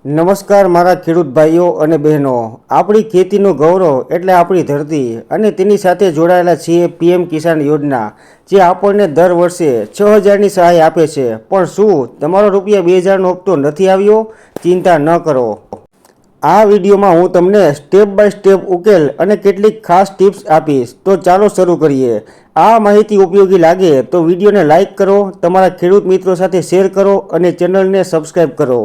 નમસ્કાર મારા ખેડૂત ભાઈઓ અને બહેનો। આપણી ખેતીનું ગૌરવ એટલે આપણી ધરતી અને તેની સાથે જોડાયેલા છીએ પીએમ કિસાન યોજના, જે આપણને દર વર્ષે 6000ની સહાય આપે છે। પણ શું તમારો રૂપિયા 2000નો હપ્તો નથી આવ્યો? ચિંતા ન કરો। આ વિડીયોમાં હું તમને સ્ટેપ બાય સ્ટેપ ઉકેલ અને કેટલીક ખાસ ટિપ્સ આપીશ। તો ચાલો શરૂ કરીએ। આ માહિતી ઉપયોગી લાગે તો વિડીયોને લાઇક કરો, તમારા ખેડૂત મિત્રો સાથે શેર કરો અને ચેનલને સબસ્ક્રાઈબ કરો।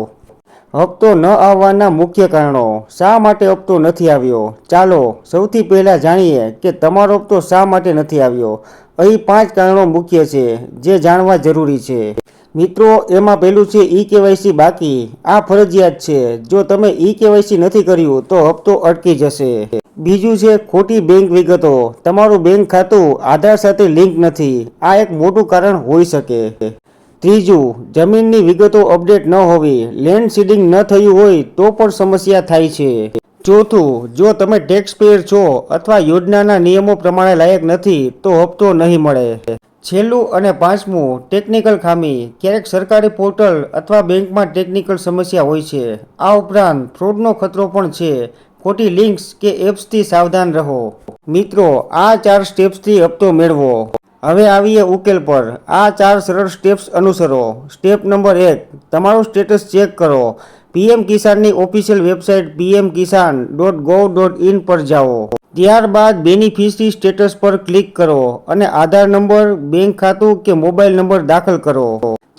હપ્તો ન આવવાના મુખ્ય કારણો। શા માટે હપ્તો નથી આવ્યો? ચાલો સૌથી પહેલાં જાણીએ કે તમારો હપ્તો શા માટે નથી આવ્યો। અહીં 5 કારણો મુખ્ય છે જે જાણવા જરૂરી છે। મિત્રો, એમાં પહેલું છે ઈ-કેવાયસી બાકી। આ ફરજિયાત છે। જો તમે ઈ-કેવાયસી નથી કર્યું તો હપ્તો અટકી જશે। બીજું છે ખોટી બેંક વિગતો। તમારું બેંક ખાતું આધાર સાથે લિંક નથી। આ એક મોટું કારણ હોઈ શકે। ત્રીજું, જમીનની વિગતો અપડેટ ન હોવી। લેન્ડ સીડિંગ ન થયું હોય તો પણ સમસ્યા થાય છે। ચોથું, જો તમે ટેક્સ પેયર છો અથવા યોજનાના નિયમો પ્રમાણે લાયક નથી તો હપ્તો નહીં મળે। છેલ્લું અને પાંચમું, ટેકનિકલ ખામી। ક્યારેક સરકારી પોર્ટલ અથવા બેંકમાં ટેકનિકલ સમસ્યા હોય છે। આ ઉપરાંત ફ્રોડનો ખતરો પણ છે। ખોટી લિંક્સ કે એપ્સથી સાવધાન રહો। મિત્રો, આ 4 સ્ટેપ્સથી હપ્તો મેળવો। હવે આવીએ ઉકેલ પર। આ 4 સરળ સ્ટેપ્સ અનુસરો। સ્ટેપ નંબર 1, તમારું સ્ટેટસ ચેક કરો। પીએમ કિસાનની ઓફિશિયલ વેબસાઇટ pmkisan.gov.in પર જાઓ। ત્યારબાદ બેનિફિશરી સ્ટેટસ પર ક્લિક કરો અને આધાર નંબર, બેંક ખાતું કે મોબાઈલ નંબર દાખલ કરો।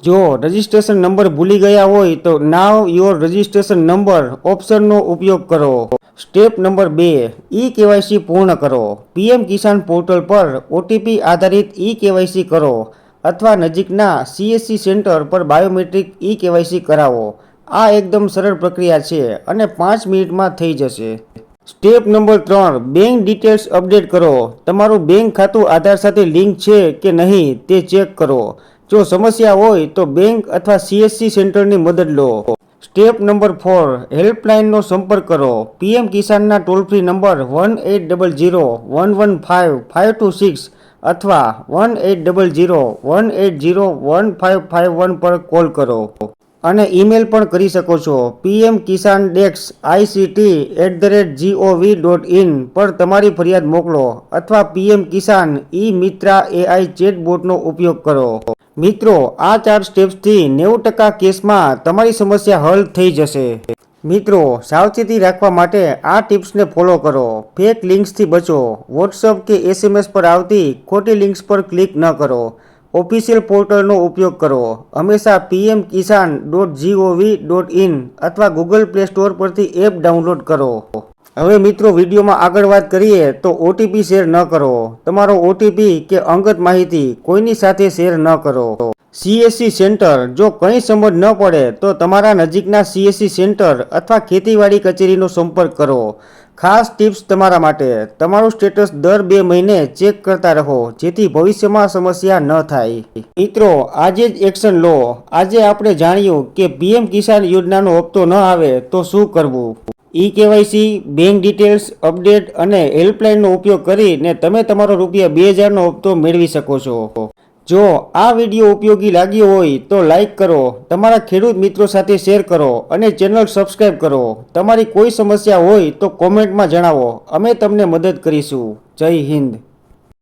જો રજિસ્ટ્રેશન નંબર ભૂલી ગયા હોય તો નાવ યોર રજિસ્ટ્રેશન નંબર ઓપ્શનનો ઉપયોગ કરો। સ્ટેપ નંબર 2, ઈ-કેવાયસી પૂર્ણ કરો। પીએમ કિસાન પોર્ટલ પર ઓટીપી આધારિત ઈ-કેવાયસી કરો અથવા નજીકના સીએસસી સેન્ટર પર બાયોમેટ્રિક ઈ-કેવાયસી કરાવો। આ એકદમ સરળ પ્રક્રિયા છે અને 5 મિનિટમાં થઈ જશે। Step number 3, bank details update કરો। તમારું બેંક ખાતું આધાર સાથે લિંક છે કે નહીં તે ચેક કરો। જો સમસ્યા હોય તો બેંક અથવા સીએસસી સેન્ટરની મદદ લો। સ્ટેપ નંબર 4, હેલ્પલાઇનનો સંપર્ક કરો। પીએમ કિસાનના ટોલ ફ્રી નંબર 1800-115-526 અથવા 1800-180-1551 પર કોલ કરો અને ઈમેલ પણ કરી શકો છો। pmkisandexict@gov.in પર તમારી ફરિયાદ મોકલો અથવા પીએમ કિસાન ઈ-મિત્રા AI ચેટબોટનો ઉપયોગ કરો। મિત્રો, આ 4 સ્ટેપ્સથી 90% કેસમાં તમારી સમસ્યા હલ થઈ જશે। મિત્રો, સાવચેતી રાખવા માટે આ ટિપ્સને ફોલો કરો। ફેક લિંક્સથી બચો। વોટ્સઅપ કે SMS પર આવતી ખોટી લિંક્સ પર ક્લિક ન કરો। ઓફિશિયલ પોર્ટલનો ઉપયોગ કરો। હંમેશા pmkisan.gov.in અથવા ગૂગલ પ્લે સ્ટોર પરથી એપ ડાઉનલોડ કરો। હવે મિત્રો, વિડીયોમાં આગળ વાત કરીએ તો ઓટીપી શેર ન કરો। તમારો ઓટીપી કે અંગત માહિતી કોઈની સાથે શેર ન કરો। સીએસસી સેન્ટર, જો કંઈ સમજ ન પડે તો તમારા નજીકના સીએસસી સેન્ટર અથવા ખેતીવાડી કચેરીનો સંપર્ક કરો। ખાસ ટિપ્સ તમારા માટે, તમારું સ્ટેટસ દર 2 મહિને ચેક કરતા રહો જેથી ભવિષ્યમાં સમસ્યા ન થાય। મિત્રો, આજે જ એક્શન લો। આજે આપણે જાણ્યું કે પીએમ કિસાન યોજનાનો હપ્તો ન આવે તો શું કરવું। ઈ-કેવાયસી, બેંક ડિટેલ્સ અપડેટ અને હેલ્પલાઇનનો ઉપયોગ કરીને તમે તમારો રૂપિયા 2000નો હપ્તો મેળવી શકો છો। જો આ વિડીયો ઉપયોગી લાગ્યો હોય તો લાઇક કરો, તમારા ખેડૂત મિત્રો સાથે શેર કરો અને ચેનલ સબસ્ક્રાઈબ કરો। તમારી કોઈ સમસ્યા હોય તો કોમેન્ટમાં જણાવો, અમે તમને મદદ કરીશું। જય હિન્દ।